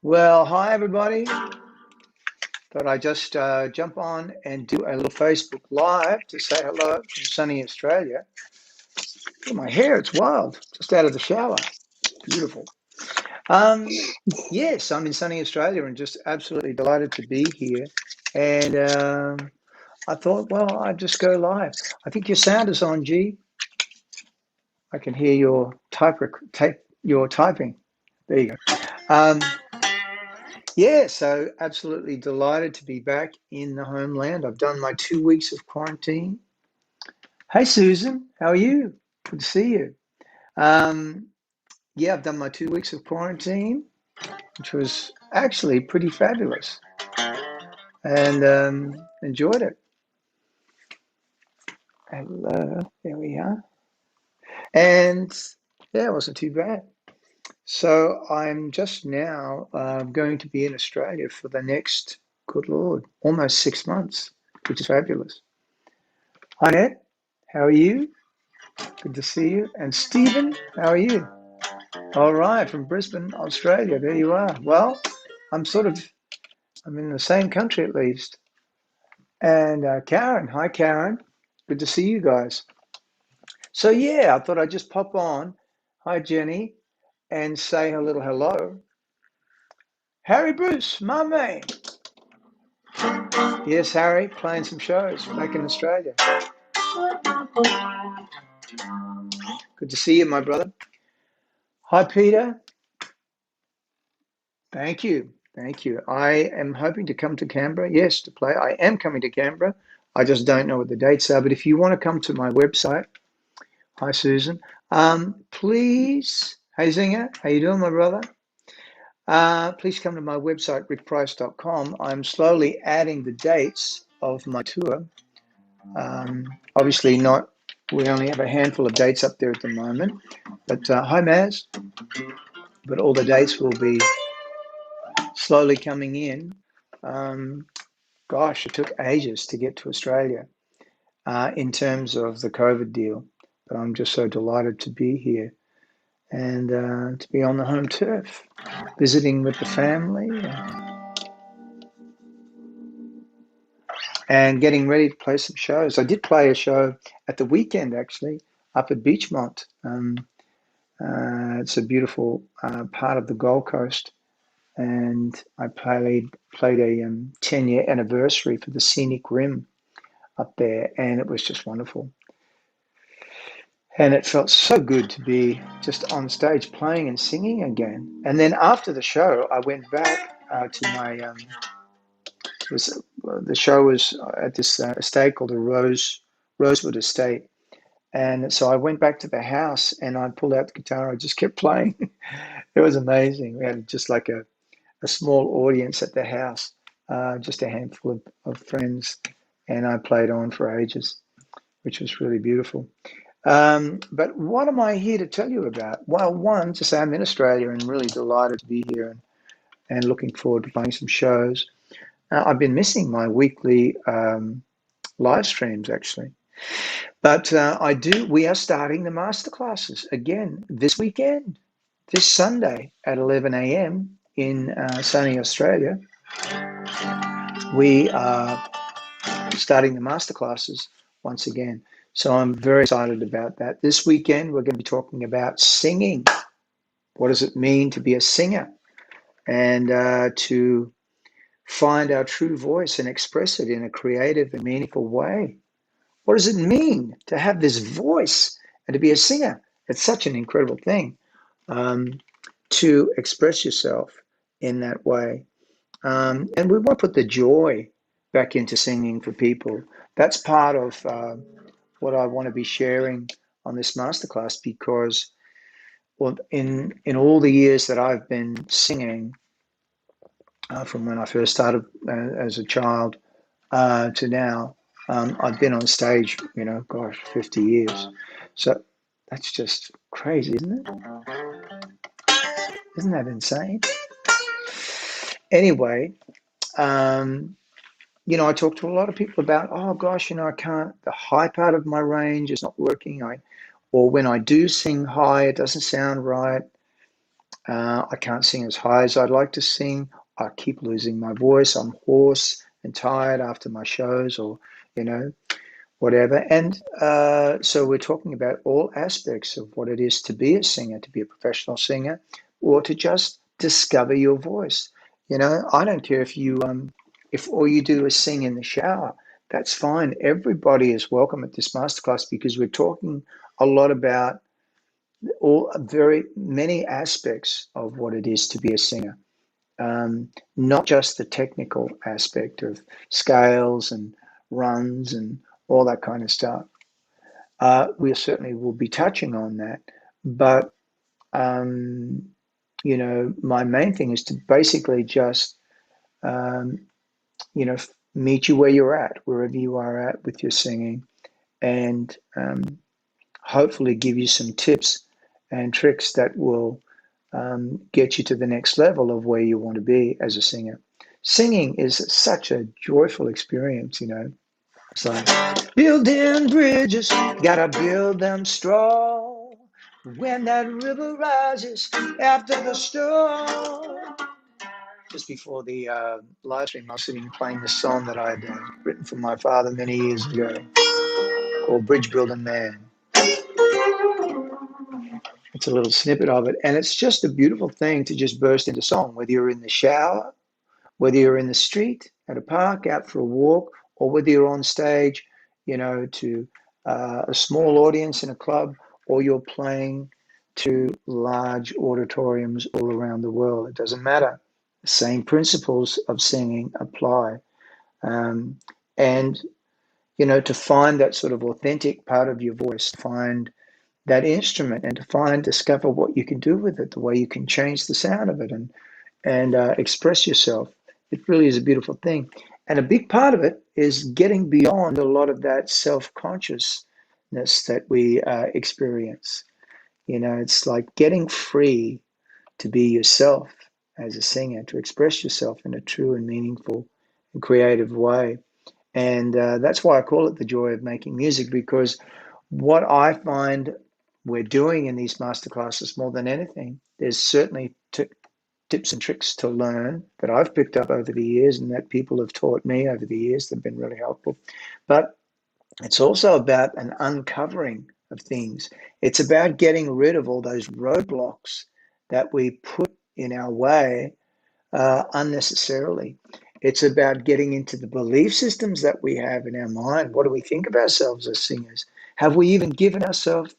Well, hi everybody. Thought I'd just jump on and do a little Facebook Live to say hello from sunny Australia. Look at my hair, it's wild. Just out of the shower. Beautiful. Um, yes, I'm in sunny Australia and just absolutely delighted to be here. And I thought, well, I'd just go live. I think your sound is on, G. I can hear your your typing. There you go. Um, Yeah, so absolutely delighted to be back in the homeland. I've done my 2 weeks of quarantine. Hey, Susan, how are you? Good to see you. Um, yeah, I've done my 2 weeks of quarantine, which was actually pretty fabulous and enjoyed it. Hello, there we are. And yeah, it wasn't too bad. So I'm just now going to be in Australia for the next, good Lord, almost 6 months, which is fabulous. Hi, Ned. How are you? Good to see you. And Stephen, how are you? All right, from Brisbane, Australia. There you are. Well, I'm in the same country at least. And Karen, hi, Karen. Good to see you guys. So, yeah, I thought I'd just pop on. Hi, Jenny, and say a little hello. Harry Bruce, my man. Yes, Harry, playing some shows back in Australia. Good to see you, my brother. Hi, Peter. Thank you. Thank you. I am hoping to come to Canberra. Yes, to play. I am coming to Canberra. I just don't know what the dates are. But if you want to come to my website, hi Susan. Please, hey Zinger, how you doing, my brother? Please come to my website, rickprice.com. I'm slowly adding the dates of my tour. Obviously not. We only have a handful of dates up there at the moment. But hi Maz. But all the dates will be slowly coming in. Gosh, it took ages to get to Australia in terms of the COVID deal, but I'm just so delighted to be here and to be on the home turf, visiting with the family and getting ready to play some shows. I did play a show at the weekend actually up at Beachmont. It's a beautiful part of the Gold Coast, and I played a 10-year anniversary for the Scenic Rim up there, and it was just wonderful. And it felt so good to be just on stage playing and singing again. And then after the show, I went back to my the show was at this estate called the Rosewood Estate, and so I went back to the house and I pulled out the guitar. I just kept playing. It was amazing. We had just like a small audience at the house, just a handful of friends, and I played on for ages, which was really beautiful. But what am I here to tell you about? Well, one, to say I'm in Australia and really delighted to be here and looking forward to playing some shows. I've been missing my weekly live streams actually. But we are starting the masterclasses again this weekend, this Sunday at 11 a.m. in sunny Australia. We are starting the masterclasses once again. So I'm very excited about that. This weekend, we're going to be talking about singing. What does it mean to be a singer and to find our true voice and express it in a creative and meaningful way? What does it mean to have this voice and to be a singer? It's such an incredible thing to express yourself in that way. And we want to put the joy back into singing for people. That's part of what I want to be sharing on this masterclass because, well, in all the years that I've been singing, from when I first started as a child to now, I've been on stage, 50 years. So that's just crazy, isn't it? Isn't that insane? Anyway, I talk to a lot of people about, oh gosh, I can't, the high part of my range is not working. Or when I do sing high, it doesn't sound right. I can't sing as high as I'd like to sing. I keep losing my voice. I'm hoarse and tired after my shows, or you know, whatever. And so we're talking about all aspects of what it is to be a singer, to be a professional singer, or to just discover your voice. I don't care if all you do is sing in the shower. That's fine. Everybody is welcome at this masterclass because we're talking a lot about all very many aspects of what it is to be a singer. Not just the technical aspect of scales and runs and all that kind of stuff. We certainly will be touching on that, but um, my main thing is to basically just um, meet you where you're at, wherever you are at with your singing, and hopefully give you some tips and tricks that will get you to the next level of where you want to be as a singer. Singing is such a joyful experience. It's like building bridges, gotta build them strong. When that river rises after the storm. Just before the live stream, I was sitting playing this song that I had written for my father many years ago called Bridge Building Man. It's a little snippet of it, and it's just a beautiful thing to just burst into song, whether you're in the shower, whether you're in the street, at a park, out for a walk, or whether you're on stage, to a small audience in a club, or you're playing to large auditoriums all around the world. It doesn't matter. The same principles of singing apply. Um, and, to find that sort of authentic part of your voice, find that instrument and to discover what you can do with it, the way you can change the sound of it and express yourself. It really is a beautiful thing. And a big part of it is getting beyond a lot of that self-consciousness that we experience. It's like getting free to be yourself as a singer, to express yourself in a true and meaningful and creative way. And that's why I call it the joy of making music, because what I find we're doing in these masterclasses more than anything, there's certainly tips and tricks to learn that I've picked up over the years and that people have taught me over the years that have been really helpful. But it's also about an uncovering of things. It's about getting rid of all those roadblocks that we put in our way unnecessarily. It's about getting into the belief systems that we have in our mind. What do we think of ourselves as singers? Have we even given ourselves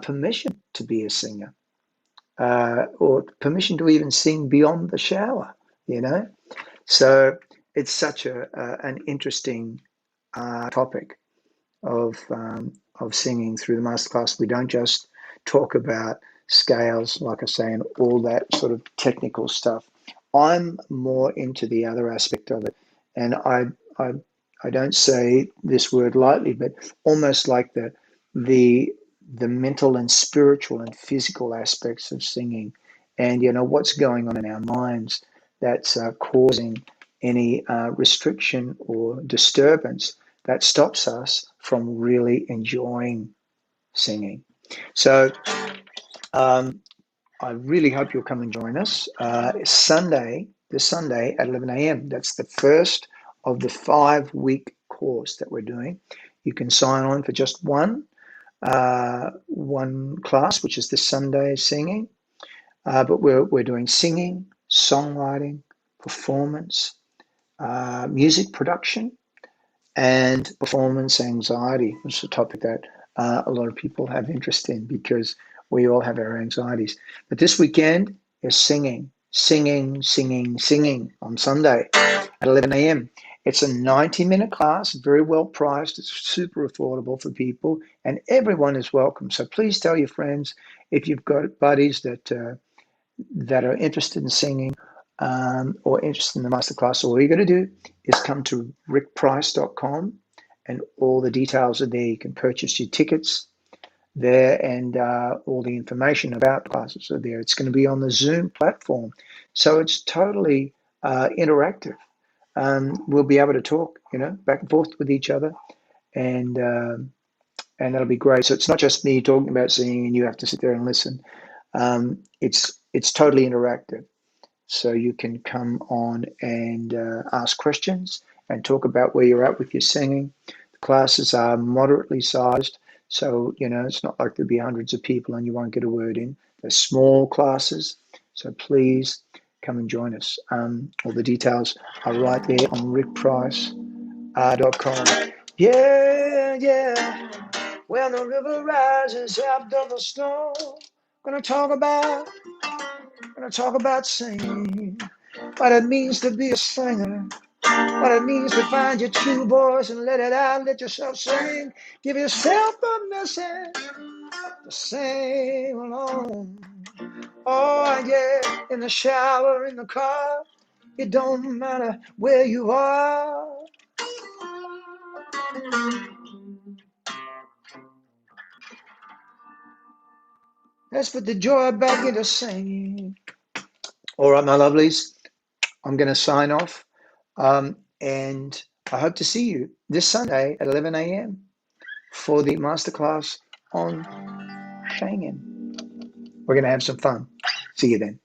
permission to be a singer? Or permission to even sing beyond the shower, you know? So it's such an interesting topic of singing through the masterclass. We don't just talk about scales, like I say, and all that sort of technical stuff. I'm more into the other aspect of it, and I, I don't say this word lightly, but almost like the the mental and spiritual and physical aspects of singing, and what's going on in our minds that's causing any restriction or disturbance that stops us from really enjoying singing. So um, I really hope you'll come and join us this Sunday at 11 a.m. That's the first of the 5-week course that we're doing. You can sign on for just one class, which is the Sunday singing. But we're doing singing, songwriting, performance, music production, and performance anxiety, which is a topic that a lot of people have interest in because we all have our anxieties. But this weekend is singing, singing, singing, singing on Sunday at 11 a.m. It's a 90-minute class, very well priced. It's super affordable for people, and everyone is welcome. So please tell your friends if you've got buddies that are interested in singing or interested in the masterclass. All you got to do is come to rickprice.com and all the details are there. You can purchase your tickets there and all the information about the classes are there. It's going to be on the Zoom platform. So it's totally interactive. We'll be able to talk, back and forth with each other and that'll be great. So it's not just me talking about singing and you have to sit there and listen. It's totally interactive. So you can come on and ask questions and talk about where you're at with your singing. The classes are moderately sized, so it's not like there'll be hundreds of people and you won't get a word in. They're small classes, so please come and join us. All the details are right there on rickprice.com. Yeah, yeah. When the river rises after the storm, gonna talk about singing. What it means to be a singer, what it means to find your true voice and let it out, let yourself sing. Give yourself permission to sing alone. Oh, yeah, in the shower, in the car, it don't matter where you are. Let's put the joy back into singing. All right, my lovelies, I'm going to sign off. And I hope to see you this Sunday at 11 a.m. for the masterclass on singing. We're going to have some fun. See you then.